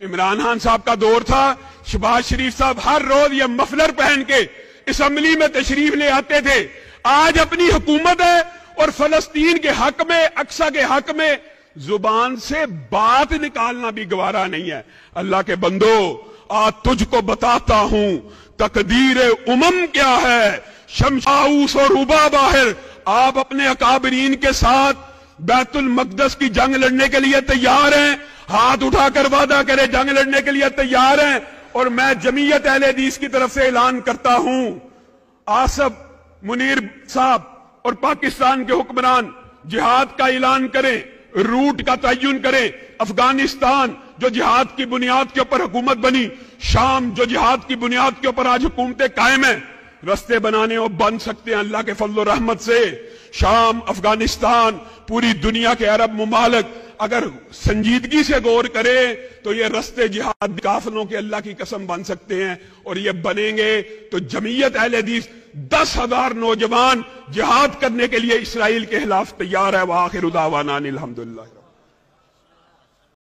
عمران خان صاحب کا دور تھا، شہباز شریف صاحب ہر روز یہ مفلر پہن کے اسمبلی میں تشریف لے آتے تھے۔ آج اپنی حکومت ہے اور فلسطین کے حق میں، اقصی کے حق میں زبان سے بات نکالنا بھی گوارا نہیں ہے۔ اللہ کے بندو، آج تجھ کو بتاتا ہوں تقدیر کیا ہے، شمشاؤس اور روبا باہر۔ آپ اپنے اکابرین کے ساتھ بیت المقدس کی جنگ لڑنے کے لیے تیار ہیں، ہاتھ اٹھا کر وعدہ کرے جنگ لڑنے کے لیے تیار ہیں۔ اور میں جمعیت اہل حدیث کی طرف سے اعلان کرتا ہوں، آصف منیر صاحب اور پاکستان کے حکمران جہاد کا اعلان کریں، روٹ کا تعین کریں۔ افغانستان جو جہاد کی بنیاد کے اوپر حکومت بنی، شام جو جہاد کی بنیاد کے اوپر آج حکومتیں قائم ہیں، رستے بنانے اور بن سکتے ہیں اللہ کے فضل و رحمت سے۔ شام، افغانستان، پوری دنیا کے عرب ممالک اگر سنجیدگی سے غور کرے تو یہ رستے جہاد قافلوں کے اللہ کی قسم بن سکتے ہیں، اور یہ بنیں گے تو جمعیت اہل حدیث 10,000 نوجوان جہاد کرنے کے لیے اسرائیل کے خلاف تیار ہے۔ وآخر دعوانا الحمدللہ۔